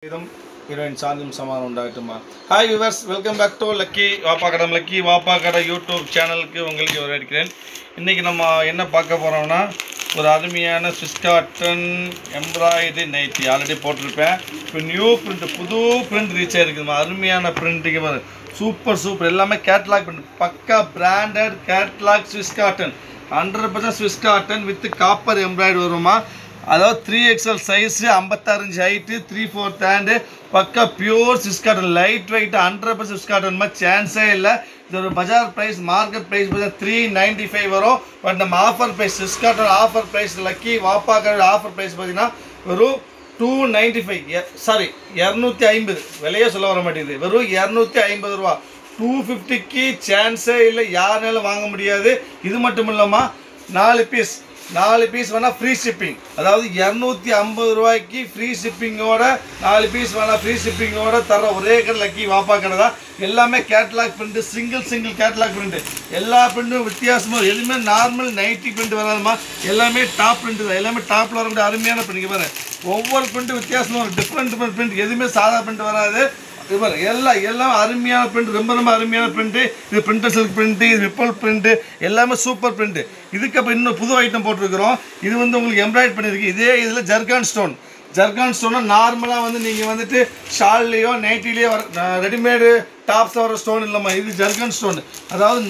Heroine Sanjum Saman உண்டாகட்டுமா. Hi viewers, welcome back to Lucky Vapa Kada YouTube channel க்கு உங்களுக்கு வரவேற்கிறேன். இன்னைக்கு நம்ம என்ன பார்க்க போறோம்னா ஒரு அருமையான Swiss cotton embroidery nightie already போட்டுருப்பேன். இப்போ நியூ print புது print ரீச் ஆயிருக்குமா. அருமையான பிரிண்டிங் பாருங்க. சூப்பர் எல்லாமே கேட்டலாக் print பக்கா branded catalog Swiss cotton 100% Swiss cotton with copper embroidery வருமா. அதாவது 3XL size 56 inch height 3/4 hand பக்கா pure Swiss cotton light weight 100% Swiss cotton சான்ஸே இல்லை. இது ஒரு பஜார் பிரைஸ் மார்க்கெட் பிரைஸ் 395 வரும். பட் நம்ம offer price Swiss cotton offer price lucky வாப்பாக்கோட ஆஃபர் பிரைஸ் பார்த்தீங்கன்னா வெறும் 295 சாரி 250 விலையே சொல்ல வர மாட்டேங்குது. வெறும் 250 ரூபா 250க்கு சான்ஸே இல்லை, யாருனாலும் வாங்க முடியாது. இது மட்டும் இல்லாமல் 4 பீஸ் வேணா ஃப்ரீ ஷிப்பிங், அதாவது 250 ரூபாய்க்கு ஃப்ரீ ஷிப்பிங்கோட 4 பீஸ் வேணா ஃப்ரீ ஷிப்பிங்கோட தர ஒரே கடை லக்கி வாப்பா கடை தான். எல்லாமே catalogue print, single catalogue print, எல்லா பிரிண்ட்டும் வித்தியாசமாக எதுவுமே நார்மல் நைட்டி பிரிண்ட் வராதுமா. எல்லாமே டாப் பிரிண்ட் தான், எல்லாமே டாப்பில் வரக்கூடிய அருமையான பிரிண்ட் பாருங்க. ஒவ்வொரு பிரிண்ட்டும் வித்தியாசமாக ஒரு டிஃப்ரெண்ட் பிரிண்ட், எதுவுமே சாதா பிரிண்ட் வராது. இது எல்லாம் அருமையான பிரிண்ட், ரொம்ப அருமையான பிரிண்ட்டு. இது பிரிண்டர் சில்க் பிரிண்ட்டு, இது ரிப்பல் பிரிண்ட்டு, எல்லாமே சூப்பர் பிரிண்ட்டு. இதுக்கு அப்புறம் இன்னும் புது ஐட்டம் போட்டிருக்கிறோம். இது உங்களுக்கு எம்ப்ராய்ட் பண்ணியிருக்கு. இதே இதில் ஜர்கான் ஸ்டோன்னா நார்மலாக நீங்கள் வந்துட்டு ஷால்லையோ நைட்டிலேயோ ரெடிமேடு டாப்ஸாக வர ஸ்டோன் இல்லைம்மா. இது ஜர்கன் ஸ்டோன், அதாவது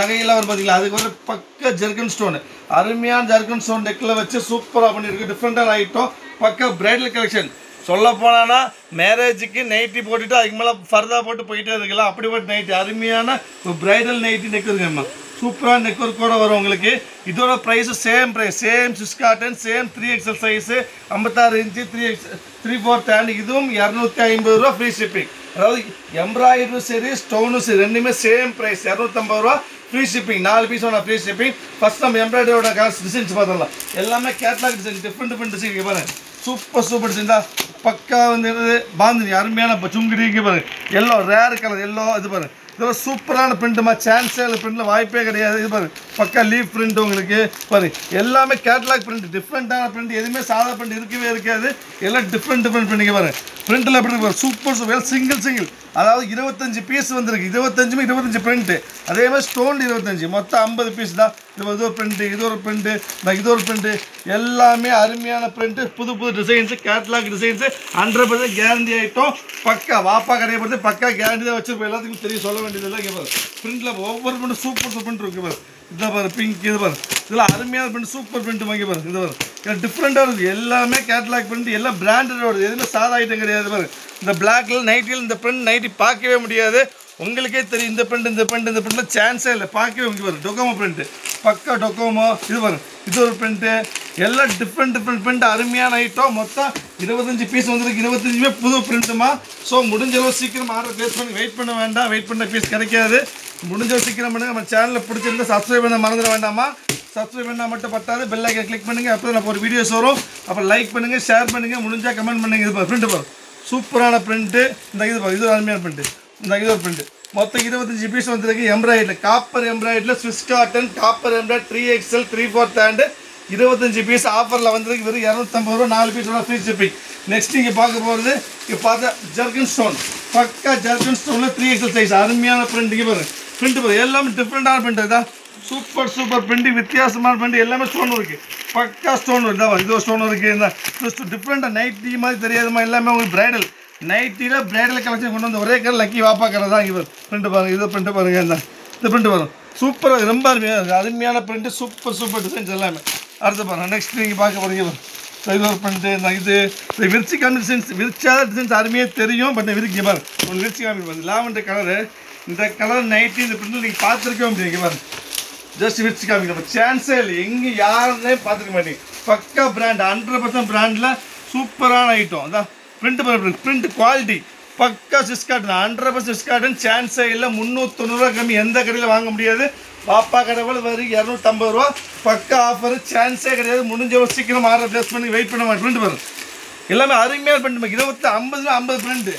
நகையெல்லாம் வரும் பார்த்தீங்களா, அதுக்கு வர பக்க ஜர்கன் ஸ்டோனு. அருமையான ஜர்கன் ஸ்டோன் நெக்கில் வச்சு சூப்பராக பண்ணியிருக்கு. டிஃப்ரெண்ட்டான ஐட்டம், பக்க பிரைடல் கலெக்ஷன். சொல்ல போனா மேரேஜுக்கு நைட்டி போட்டுட்டு அதுக்கு மேலே ஃபர்தா போட்டு போயிட்டே இருக்கலாம். அப்படிப்பட்ட நைட்டி, அருமையான ஒரு பிரைடல் நைட்டி நெக் இருக்குங்கம்மா. சூப்பரான நெக் ஒர்க்கோட வரும் உங்களுக்கு. இதோட price same Swiss cotton, same 3XL size 56 inch 3/4 hand. இதுவும் 250 ரூபா ஃப்ரீ ஷிப்பிங். அதாவது எம்ப்ராய்டரும் சரி ஸ்டோனும் சரி ரெண்டுமே சேம் ப்ரைஸ் 250 ரூபா ஃப்ரீ ஷிப்பிங். 4 பீஸ் ஒன்று ஃப்ரீ ஷிப்பிங். ஃபஸ்ட் நம்ம எம்ப்ராய்டரியோட டிசைன்ஸ் பார்த்துடலாம். எல்லாமே கேட்லாக் டிசைன், டிஃப்ரெண்ட் டிசைன் பாருங்க. சூப்பர் டிசைன் தான். பக்கா பாந்தினி அருமையான சுங்குடிக்கு பாருங்க. Yellow rare colour yellow. இது பாருங்க, இதெல்லாம் சூப்பரான பிரிண்ட்டுமா. சான்ஸே இல்லை, பிரிண்டில் வாய்ப்பே கிடையாது. இது பாருங்க பக்கா லீஃப் பிரிண்ட் உங்களுக்கு பாருங்க. எல்லாமே கேட்லாக் பிரிண்ட், டிஃப்ரெண்ட்டான பிரிண்ட், எதுவுமே சாதா பிரிண்ட் இருக்கவே இருக்காது. எல்லாம் டிஃப்ரெண்ட் பிரிண்ட் பாருங்க. பிரிண்டில் எப்படி இருக்கு சூப்பர் சிங்கிள், அதாவது 25 பீஸ் வந்திருக்கு. 25 பிரிண்ட்டு. அதே மாதிரி ஸ்டோன் 25, மொத்தம் 50 பீஸ் தான். இது ஒரு பிரிண்ட்டு, இது ஒரு பிரிண்ட்டு, எல்லாமே அருமையான பிரிண்ட்டு, புது designs, catalogue designs, 100% guarantee item. பக்கா வாப்பா கடையை பொறுத்து பக்கா கேரண்டி தான் வச்சுருப்போம். எல்லாத்துக்கும் தெரியும், சொல்ல வேண்டியதெல்லாம். இங்கே பாரு பிரிண்டில் ஒவ்வொரு பிரிண்ட்டும் சூப்பர் பிரிண்ட் இருக்கு பாரு. இதை பாரு பிங்க், இது பாரு இதெல்லாம் அருமையான பிரிண்ட், சூப்பர் பிரிண்ட் வாங்கி பாரு. இது பாரு டிஃப்ரெண்ட்டாக இருக்குது. எல்லாமே கேட்லாக் பிரிண்ட், எல்லாம் பிராண்டட் வருது, எதுவுமே சாதா ஐட்டம் கிடையாது பாரு. இந்த பிளாக்ல நைட்டில் இந்த பிரிண்ட் நைட்டி பார்க்கவே முடியாது. உங்களுக்கே தெரியும் இந்த பிரிண்ட்டில் சான்ஸே இல்லை, பார்க்கவே உங்களுக்கு வரும். டொக்கோமோ பிரிண்ட்டு, பக்கா டொக்கோமோ. இது வரும், இது ஒரு பிரிண்ட்டு. எல்லாம் டிஃப்ரெண்ட் பிரிண்ட், அருமையான ஐட்டம். மொத்தம் 25 பீஸ் வந்துருக்கு. 25மே புது பிரிண்ட்டுமா. ஸோ முடிஞ்சளவு சீக்கிரம் ஆர்டர் ப்ளேஸ் பண்ணி வெயிட் பண்ண வேண்டாம். வெயிட் பண்ண பீஸ் கிடைக்காது. முடிஞ்சளவு சீக்கிரம் பண்ணுங்கள். நம்ம சேனலில் பிடிச்சிருந்தா சப்ஸ்கிரைப் பண்ண மறந்துட வேண்டாமா. சப்ஸ்கிரைப் பண்ணால் மட்டும் பத்தாது, பெல் ஐக்கன் கிளிக் பண்ணுங்கள். அப்போ நம்ம ஒரு வீடியோஸ் வரும். அப்புறம் லைக் பண்ணுங்கள், ஷேர் பண்ணுங்கள், முடிஞ்சால் கமெண்ட் பண்ணுங்கள். இது பிரிண்ட் பாரு சூப்பரான பிரிண்ட்டு. இந்த இது பாரு, இது ஒரு அருமையான பிரிண்ட்டு. இது ஒரு பிரிண்ட்டு. மொத்தம் 25 பீஸ் வந்துருக்கு. எம்ப்ராய்டரியில் காப்பர் எம்ப்ராய்டரியில் Swiss cotton copper embroidery 3XL 3/4 hand 25 piece ஆஃபரில் வந்துருக்கு. வெறும் 250 ரூபா. 4 பீஸ் ஃப்ரீ ஷிப்பிங். நெக்ஸ்ட் இங்கே பார்க்க போகிறது, இங்கே பார்த்தா ஜர்கன் ஸ்டோன், பக்கா ஜர்கன் ஸ்டோனில் 3XL சைஸ் அருமையான பிரிண்ட். இங்கே பாருங்க பிரிண்ட் பாரு, எல்லாமே டிஃப்ரெண்டான பிரிண்ட் தான். சூப்பர் பிரிண்ட், வித்தியாசமான பிரிண்ட், எல்லாமே ஸ்டோன் இருக்குது. பக்கா ஸ்டோன் இருக்குது. இது ஒரு ஸ்டோன் இருக்குது. இந்த டிஃப்ரெண்டாக நைட்டி மாதிரி தெரியாதுமா. எல்லாமே உங்களுக்கு பிரைடல் நைட்டியில் பிரைடல் கலெக்ஷன் கொண்டு வந்து ஒரே கடை லக்கி வாப்பா கடை தான். இங்கே பிரிண்ட் பாருங்கள், இது பிரிண்ட் பாருங்கள். இந்த பிரிண்ட் வரும் சூப்பராக, ரொம்ப அருமையான பிரிண்ட்டு, சூப்பர் டிசைன்ஸ் எல்லாமே. அடுத்து பாருங்கள், நெக்ஸ்ட் நீங்கள் பார்க்க போகிறீங்க. இது ஒரு பிரிண்ட்டு. இது விரிச்சிக்கான டிசைன்ஸ், விரிச்சாத டிசைன்ஸ் அருமையாக தெரியும். பட் விரிக்க பாருங்க, ஒரு விரிச்சி காமி லாவெண்டர் கலரு. இந்த கலர் நைட்டி இந்த பிரிண்ட்டில் நீங்கள் பார்த்துருக்கவே முடியும். பாருங்க ஜஸ்ட் விரிச்சி காமிக்கணும், சான்ஸே இல்லை. எங்கே யாருன்னே பார்த்துக்க மாட்டீங்க. பக்கா பிராண்ட், 100% பிராண்டில் சூப்பரான ஐட்டம். அதான் பிரிண்ட் குவாலிட்டி பக்கா Swiss cotton 100% Swiss cotton, சான்ஸே இல்லை. 390 ரூபா கம்மி எந்த கடையில் வாங்க முடியாது. பாப்பா கடை போல் வரும் 250 ரூபா. பக்கா ஆஃபர், சான்ஸே கிடையாது. முடிஞ்ச சீக்கிரம் ஆர்டர் ப்ளேஸ் பண்ணி வெயிட் பண்ண மாட்டேன். பிரிண்ட் வரும் எல்லாமே அருமையாக பிரிண்ட். 50 பிரிண்ட்டு.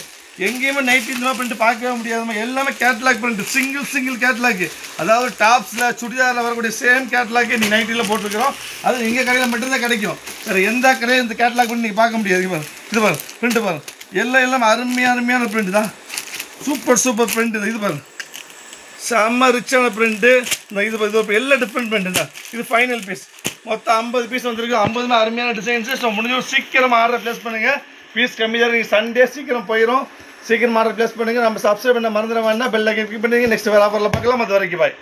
எங்கேயுமே நைட்டி இந்த பிரிண்ட் பார்க்கவே முடியாதுமா. எல்லாமே கேட்லாக் பிரிண்ட், சிங்கிள் கேட்லாக். அதாவது டாப்ஸில் சுடிதாரில் வரக்கூடிய சேம் கேட்லாக்கே நீங்கள் நைட்டியில் போட்டுருக்கிறோம். அது எங்கள் கடையில் மட்டும்தான் கிடைக்கும். வேறு எந்த கடையும் இந்த கேட்லாக் பிரிண்ட் நீங்கள் பார்க்க முடியாது. இது பாருங்க பிரிண்ட் பாருங்க. எல்லாம் அருமையான பிரிண்ட் தான். Super print. இது பாருங்க, செம்ம ரிச்சான பிரிண்ட்டு. இந்த இது எல்லாம் டிஃப்ரெண்ட் பிரிண்ட் தான். இது ஃபைனல் பீஸ். மொத்தம் 50 பீஸ் வந்துருக்கு. 50 அருமையான டிசைன்ஸு. ஸோ முடிஞ்ச சீக்கிரமாக ஆர்டர் ப்ளேஸ் பண்ணுங்கள். பீஸ் கம்மி தான். நீங்கள் சண்டே சீக்கிரம் போயிடும். சீக்கிரம் ஆர்டர் ப்ளேஸ் பண்ணுங்கள். நம்ம சப்ஸ்கிரைப் பண்ண மறந்துட வேண்டாம். பெல் ஐக்கன் கிளிக் பண்ணுங்க. நெக்ஸ்ட் வேறு ஆஃபரில் பார்க்கலாம். அது வரைக்கும் பாய்.